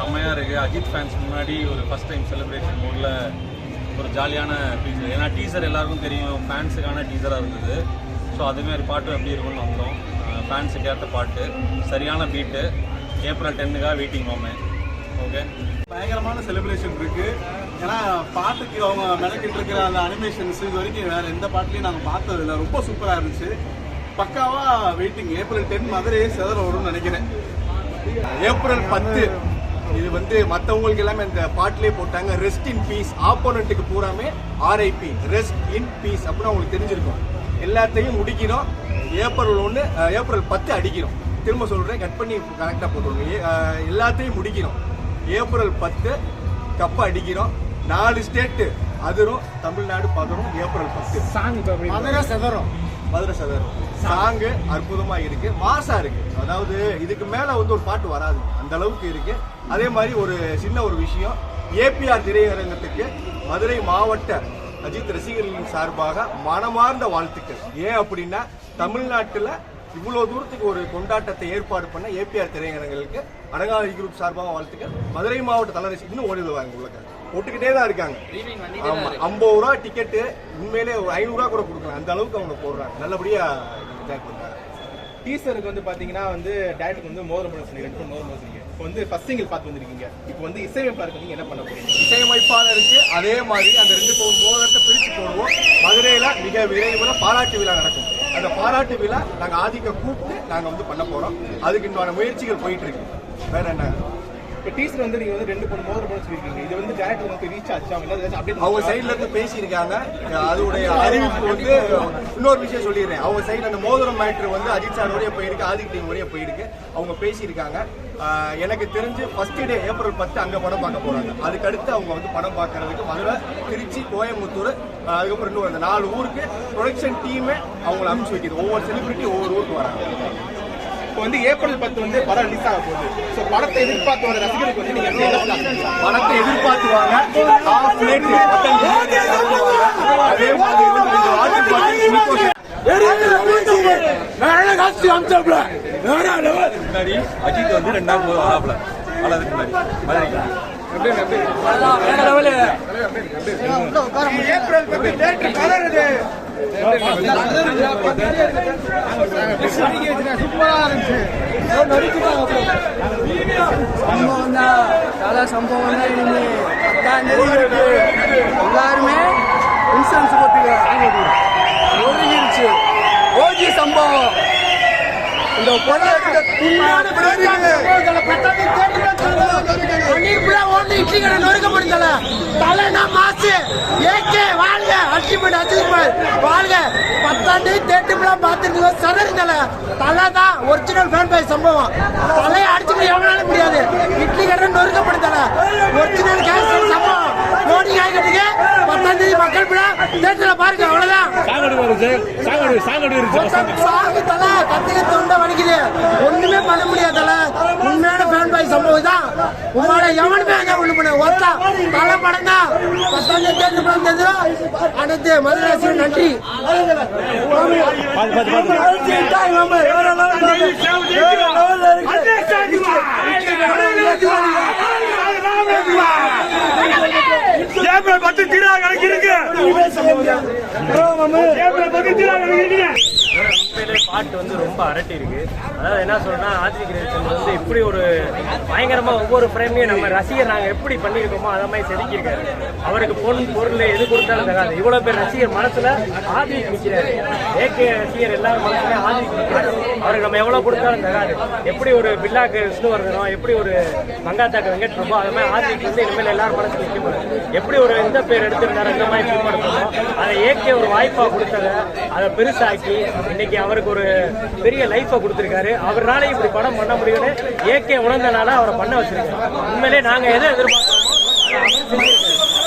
செம்மையாக இருக்குது. அஜித் ஃபேன்ஸ் முன்னாடி ஒரு ஃபஸ்ட் டைம் செலிப்ரேஷன் மூடில் ஒரு ஜாலியான டீசர். ஏன்னா டீசர் எல்லாருக்கும் தெரியும், ஃபேன்ஸுக்கான டீசராக இருந்தது. ஸோ அதுமாரி பாட்டு எப்படி இருக்குன்னு வந்தோம். ஃபேன்ஸுக்கு ஏற்ற பாட்டு, சரியான பீட்டு. ஏப்ரல் 10க்காக வெயிட்டிங் வாமே. ஓகே, பயங்கரமான செலிப்ரேஷன் இருக்குது. ஏன்னா பாட்டுக்கு அவங்க மெனக்கிட்டு இருக்கிற அந்த அனிமேஷன்ஸ் இது வரைக்கும் வேறு எந்த பாட்டுலையும் நாங்கள் பார்த்ததில்லை. ரொம்ப சூப்பராக இருந்துச்சு. பக்காவாக வெயிட்டிங். ஏப்ரல் 10 மதுரையே செதற வரும்னு நினைக்கிறேன். ஏப்ரல் 10 இது வந்து மற்றவங்களுக்கு எல்லாமே இந்த பாட்டிலே போட்டாங்க. Rest in peace. ஆப்போனண்ட்டுக்கு பூராமே RIP, ரெஸ்ட் இன் பீஸ் அப்படின்னு அவங்களுக்கு தெரிஞ்சிருக்கும். எல்லாத்தையும் முடிக்கிறோம். ஏப்ரல் 10 அடிக்கிறோம். திரும்ப சொல்கிறேன், கட் பண்ணி கரெக்டாக போட்டுருங்க. எல்லாத்தையும் முடிக்கிறோம். ஏப்ரல் 10 கப்பை அடிக்கிறோம். 4 ஸ்டேட்டு அதிரும், தமிழ்நாடு பதறும். ஏப்ரல் 10 மதுரை சதறும். சாங்கு அற்புதமா இருக்கு, மாசா இருக்கு. அதாவது இதுக்கு மேல வந்து ஒரு பாட்டு வராது, அந்த அளவுக்கு இருக்கு. அதே மாதிரி ஒரு சின்ன ஒரு விஷயம், APR திரையரங்கத்துக்கு மதுரை மாவட்ட அஜித் ரசிகர்களின் சார்பாக மனமார்ந்த வாழ்த்துக்கள். ஏன் அப்படின்னா, தமிழ்நாட்டில் இவ்வளவு தூரத்துக்கு ஒரு கொண்டாட்டத்தை ஏற்பாடு பண்ண APR திரையரங்களுக்கு அடங்காதி குரூப் சார்பாக வாழ்த்துக்கள். மதுரை மாவட்ட தலைவர் இன்னும் ஓடிடுவாங்க, உள்ள போட்டுக்கிட்டே தான் இருக்காங்க. 50 ரூபா டிக்கெட்டு உண்மையிலே ஒரு 500 ரூபா கூட கொடுக்குறாங்க. அந்த அளவுக்கு அவங்க போடுறாங்க. நல்லபடியா என்ஜாய் பண்றாங்க. டீசருக்கு வந்து பாத்தீங்கன்னா வந்து டேரக்டருக்கு வந்து மோதிரம் பண்ணி 2 மோதிரம் வச்சிருக்கீங்க. இப்போ வந்து ஃபர்ஸ்ட் சிங்கிள் பார்த்து வந்திருக்கீங்க. இப்போ வந்து இசையமைப்பாளருக்கு வந்து என்ன பண்ண போறீங்க? இசையமைப்பாளருக்கு அதே மாதிரி அந்த 2 மோதிரத்தை பிரிச்சு போடுவோம். மதுரையில மிக விரைவில் பாராட்டு விழா நடக்கும். அந்த பாராட்டு விழா நாங்க ஆதிக்க கூப்பிட்டு நாங்க வந்து பண்ண போறோம். அதுக்கு இன்னொரு முயற்சிகள் போயிட்டு இருக்கு. வேற என்ன, இப்போ டீசர் வந்து நீங்க வந்து 2 மோதிரம் பண்ணி சொல்லிருக்கீங்க. இது வந்து டேரக்டர் வந்து ரீச் ஆச்சு, அவங்க சைட்ல இருந்து பேசியிருக்காங்க. அதோடைய அறிவிப்பு வந்து இன்னொரு விஷயம் சொல்லிடுறேன். அவங்க சைட்ல அந்த மோதிரம் மேட்ரு வந்து அஜித் சார் வழியா போயிருக்கு, ஆதிக் டீம் வழியா போயிருக்கு. அவங்க பேசியிருக்காங்க. எனக்கு தெரிஞ்சு ஃபர்ஸ்ட் டே ஏப்ரல் 10 அங்க படம் பார்க்க போறாங்க. அதுக்கடுத்து அவங்க வந்து படம் பார்க்கறதுக்கு மதுரை, திருச்சி, கோயம்புத்தூர், அதுக்கப்புறம் இன்னும் அந்த 4 ஊருக்கு ப்ரொடக்ஷன் டீமே அவங்களை அனுப்பிச்சு வைக்கிது. ஒவ்வொரு செலிபிரிட்டி ஒவ்வொரு ஊருக்கு வராங்க. இப்போ வந்து ஏப்ரல் 10 வந்து படம் ரிலீஸ் ஆக போகுது. ஸோ படத்தை எதிர்பார்த்து வர ரசிகர்களுக்கு வந்து நீங்க படத்தை எதிர்பார்த்துவாங்க. அதே மாதிரி அஜித் வந்து 2வது வராப்ல வளதுக்கு முன்னாடி சம்பவம் தான் இனிமே 10ஆம் தேதி இருக்கு. எல்லாருமே இன்சூரன்ஸ் போட்டுருச்சு. ஓஜி சம்பவம் இந்த நொறுக்கப்படுத்தல தலைனா மாசு ஏகே வாழ்க, அல்டிமேட் அச்சீவ்மெண்ட் வாழ்க. 10ஆம் தேதி தேட்டர்லாம் பார்த்துருக்கோம். சதறிந்தல தலை தான் ஒரிஜினல் ஃபேன் பாய் சம்பவம். தலையை அடிச்சுக்க எவனாலும் முடியாது. இட்லி கடை நொறுக்கப்படுத்தல ஒரிஜினல் கேஸ் சம்பவம். லோடிங் ஆகிட்டு 10ஆம் தேதி மக்கள் விழா தேட்டர்ல பாருங்க. அவ்வளவுதான். சாகு தலை கத்திரி தொண்டை வலிக்குது, ஒண்ணுமே பண்ண முடியாதல. உண்மையான ஃபேன் பாய் சம்பவம் தான். உங்களோட எவனுமே அங்க ஒண்ணு பண்ண ஒத்தா தலை படம் தான். 10ஆம் தேதி தேட்டர் படம் தெரிஞ்சிடும். அனைத்து மதுராசி நன்றி. ஏப்ரல் 10 தீரா கணக்கு இருக்கு. பாட்டு வந்து ரொம்ப அரட்டி இருக்கு. அதாவது என்ன சொல்றேன்னா, ஆதித்ய கிரேசன் வந்து இப்படி ஒரு பயங்கரமா ஒவ்வொரு ஃப்ரேமையும் நம்ம ரசிகர் நாங்க எப்படி பண்ணியிருக்கோமோ அதை மாதிரி செதுக்கியிருக்காரு. அவருக்கு பொருள் எது கொடுத்தாலும் தகாது. இவ்வளவு பேர் ரசிகர் மனசுல ஆதித்ய நிற்கிறாரு. ஏகே ரசிகர் எல்லாரும் மனசுல ஆதித்ய நிற்கிறாரு. அவருக்கு நம்ம எவ்வளவு கொடுத்தாலும் தகாது. எப்படி ஒரு பில்லாக்கு விஷ்ணுவர்தனம், எப்படி ஒரு மங்காத்தாக்கு வெங்கட் பிரபு, அது மாதிரி ஆதித்ய வந்து இனிமேல் எல்லாரும் மனசுல நிற்க போறாரு. எப்படி ஒரு இந்த பேர் எடுத்திருந்தாரு, இந்த மாதிரி ஃபிலிம் எடுத்தோம். அதை ஏகே ஒரு வாய்ப்பா கொடுத்தத அதை பெருசாக்கி இன்னைக்கு அவருக்கு ஒரு பெரிய லைஃபை கொடுத்திருக்காரு. அவரால இப்படி படம் பண்ண முடியும்னு ஏகே உணர்ந்தனால அவரை பண்ண வச்சிருக்காரு. உண்மையிலே நாங்க எதை எதிர்பார்க்கிறோமோ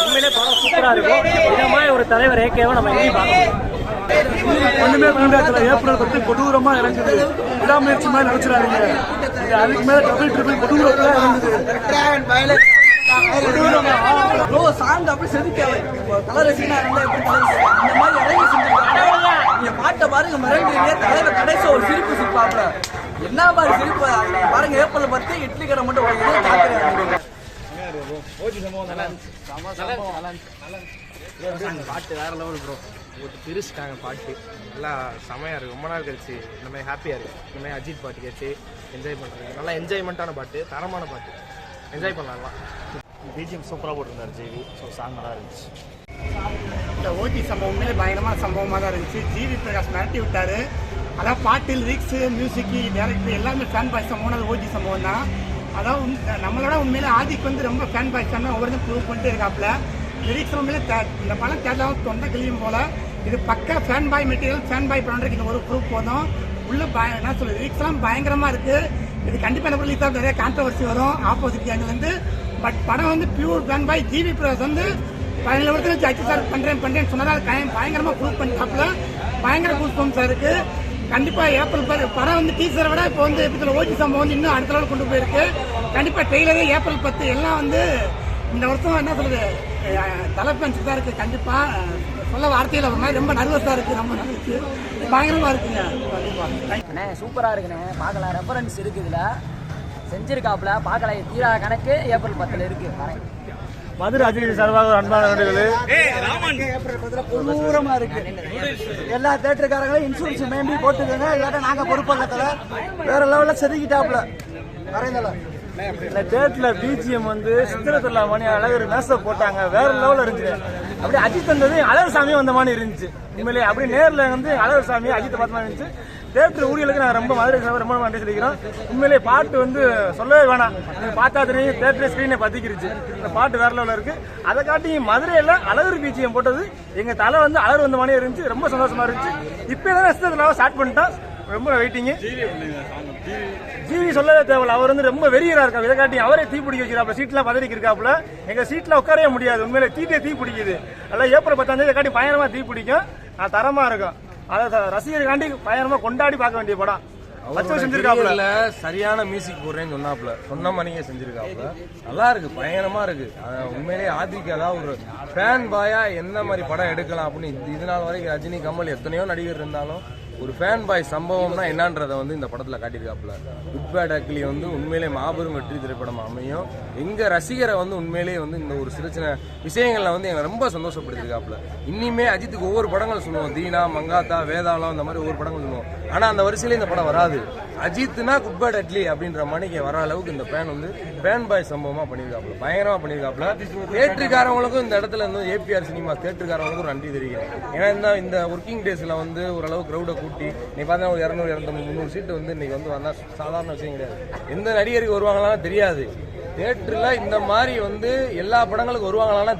உண்மையிலே படம் சூப்பரா இருக்கும். இந்த மாதிரி ஒரு தலைவர் ஏகேவை நம்ம எங்கேயும் பார்க்கணும். ஒண்ணுமே வேண்டாம். ஏப்ரல் 10 கொடூரமா இறங்குது. விடாமுயற்சி மாதிரி நினைச்சிடாதீங்க. அதுக்கு மேல டபுள் கொடூரமா இறங்குது. சாங் அப்படி செதுக்க கலர் ரசிகனா இருந்தா எப்படி இந்த மாதிரி இறங்கி செஞ்சிருக்காங்க. நீங்க பாட்டை பாருங்க, மிரண்டுறீங்க. தலைவர் கடைசி ஒரு சிரிப்பு சிரிப்பாப்ல என்ன மாதிரி சிரிப்பு பாருங்க. ஏப்ரல் 10 இட்லி கடை மட்டும் பாட்டு வேற லெவல் ப்ரோ. ஒரு பிரிச்சுட்டாங்க பாட்டு நல்லா செமையா இருக்கு. ரொம்ப நாள் கழிச்சு இந்த மாதிரி ஹாப்பியா இருக்கு. இந்த மாதிரி அஜித் பாட்டு கேட்டு என்ஜாய் பண்றாங்க. நல்லா என்ஜாய்மெண்ட்டான பாட்டு, தரமான பாட்டு, என்ஜாய் பண்ணலாம். பிஜிஎம் சூப்பராக போட்டிருந்தார் ஜிவி. ஸோ சாங் நல்லா இருந்துச்சு. இந்த ஓடி சம்பவம் உண்மையிலே பயங்கரமான சம்பவமாக தான் இருந்துச்சு. ஜிவி பிரகாஷ் மிரட்டி விட்டாரு. அதாவது பாட்டு, லிரிக்ஸு, மியூசிக்கு, டேரக்டர் எல்லாமே ஃபேன் பாய் சம்பவம். ஓடி சம்பவம் தான். அதாவது நம்மளோட உண்மையிலே ஆதிக்கு வந்து ரொம்ப ஃபேன் பாய் தான் ஒவ்வொருத்தரும் ப்ரூவ் பண்ணிட்டு இருக்காப்புல. லிரிக்ஸ் உண்மையிலே இந்த படம் கேட்டாலும் தொண்டை கிளியும் போல. இது பக்கா fan boy material. Fan boy பண்ணுறதுக்கு இந்த ஒரு ப்ரூஃப் போதும். உள்ள என்ன சொல்லுது, லிரிக்ஸ்லாம் பயங்கரமாக இருக்குது. இது கண்டிப்பாக என்ன ரிலீஸ் ஆகும், நிறைய கான்ட்ரவர்சி வரும் ஆப்போசிட் கேங்கிலேருந்து. பட் படம் வந்து pure fan boy. GV Prakash வந்து 17 வருஷத்துக்கு அஜித் சார் பண்ணுறேன்னு சொன்னதால் பயங்கரமாக ப்ரூவ் பண்ணிட்டாப்புல. பயங்கர கூஸ்பம்ஸாக இருக்குது. கண்டிப்பாக ஏப்ரல் படம் வந்து டீசரை விட இப்போ வந்து எபிசோட ஓடி சம்பவம் வந்து இன்னும் அடுத்த லெவல் கொண்டு போயிருக்கு. கண்டிப்பாக ட்ரெய்லரே ஏப்ரல் 10 எல்லாம் வந்து இந்த வருஷம் என்ன சொல்றது தலைப்பேன்ஸ் தான் இருக்குது. கண்டிப்பாக சொல்ல வார்த்தையில் ஒரு மாதிரி ரொம்ப நர்வஸாக இருக்குது. ரொம்ப நர்வஸ் பயங்கரமாக இருக்குங்க. கண்டிப்பாக சூப்பராக இருக்குண்ணே. பார்க்கலாம், ரெஃபரன்ஸ் இருக்குது, இதில் செஞ்சிருக்காப்புல. பார்க்கலாம், தீரா கணக்கு ஏப்ரல் 10 இருக்குது. வரேன். மதுரை அஜித் சார்பாக அன்பான நன்றிகள். கொடூரமா இருக்கு. எல்லா தேட்டருக்காரங்களும் இன்சூரன்ஸ் மேம்பி போட்டுக்கோங்க, இல்லாட்டா நாங்க பொறுப்பல்லத்துல வேற லெவல்ல செதுக்கிட்டாப்ல வரைந்தல. இந்த தேட்டரில் பிஜிஎம் வந்து சித்திரத்துல மணி அழகர் மேசப் போட்டாங்க, வேற லெவலில் இருந்துச்சு. அப்படியே அஜித் வந்தது அழகர் சாமியும் வந்த மாதிரி இருந்துச்சு. உண்மையிலேயே அப்படியே நேரில் வந்து அழகர் சாமி அஜித்தை பார்த்த மாதிரி இருந்துச்சு. தேட்டர் ஊழியர்களுக்கு நான் ரொம்ப மதுரை ரொம்ப நன்றி சொல்லிக்கிறோம். உண்மையிலேயே பாட்டு வந்து சொல்லவே வேணாம். நீங்கள் பார்த்தா தெரியும், தேட்டர் ஸ்க்ரீனை பத்திக்கிருச்சு. இந்த பாட்டு வேற லெவலில் இருக்கு. அதை காட்டி மதுரையில் அழகர் பிஜிஎம் போட்டது எங்கள் தலை வந்து அழகர் வந்த மாதிரி இருந்துச்சு. ரொம்ப சந்தோஷமா இருந்துச்சு. இப்போ தான் சித்திரத்தில் ஸ்டார்ட் பண்ணிட்டோம். ரொம்ப வெயிட்டிங்கு. ஜிவி சொல்லவே தேவையில்ல. அவர் வந்து ரொம்ப வெறியரா இருக்காரு. இதை காட்டி அவரே தீ பிடிக்க வச்சிருக்காப்ல. சீட்லாம் பதறிக்கு இருக்காப்புல. எங்க சீட்ல உட்காரவே முடியாது. உண்மையிலே தீ பிடிக்குது. அதெல்லாம் ஏப்ரல் 10 இதை காட்டி பயங்கரமா தீ பிடிக்கும். தரமா இருக்கும். அதை ரசிகர்காண்டி பயங்கரமா கொண்டாடி பார்க்க வேண்டிய படம். செஞ்சிருக்காப்புல. சரியான மியூசிக் போடுறேன்னு சொன்னாப்புல. சொன்ன மணிக்கே செஞ்சிருக்காப்புல. நல்லா இருக்கு, பயங்கரமா இருக்கு. உண்மையிலேயே ஆதிக்கு அதாவது ஒரு ஃபேன் பாயா என்ன மாதிரி படம் எடுக்கலாம் அப்படின்னு இது நாள் வரைக்கும் ரஜினி, கமல் எத்தனையோ நடிகர் இருந்தாலும் ஒரு ஃபேன் பாய் சம்பவம்னா என்னன்றதை வந்து இந்த படத்தில் காட்டியிருக்காப்புல. குட் பேட் அக்லி வந்து உண்மையிலே மாபெரும் வெற்றி திரைப்படம் அமையும். எங்க ரசிகரை வந்து உண்மையிலேயே வந்து இந்த ஒரு சின்ன சின்ன விஷயங்கள்ல வந்து எங்களை ரொம்ப சந்தோஷப்படுத்திருக்காப்புல. இனிமே அஜித்துக்கு ஒவ்வொரு படங்கள் சொல்லுவோம், தீனா, மங்காத்தா, வேதாளம், இந்த மாதிரி ஒவ்வொரு படங்கள் சொல்லுவோம். ஆனா அந்த வரிசையில இந்த படம் வராது. அஜித்னா குட் பேட் அட்லி அப்படின்ற மணிக்கு வர அளவுக்கு இந்த பேன் வந்து ஃபேன் பாய் சம்பவமா பண்ணியிருக்காப்புல. பயங்கரமா பண்ணியிருக்காப்புல. தேட்டருக்காரவங்களுக்கும் இந்த இடத்துல இருந்து ஏபிஆர் சினிமா தேட்டருக்காரவங்களுக்கும் நன்றி தெரிவிக்கிறேன். ஏன்னா இந்த ஒர்க்கிங் டேஸ்ல வந்து ஓரளவு கிரௌட கூட்டி நீ பார்த்தா ஒரு 200, 250, 300 சீட்டு வந்து இன்னைக்கு வந்து வந்தா சாதாரண விஷயம் கிடையாது. எந்த நடிகருக்கு வருவாங்களான்னு தெரியாது. தேட்டர்ல இந்த மாதிரி வந்து எல்லா படங்களுக்கும் வருவாங்களான்னா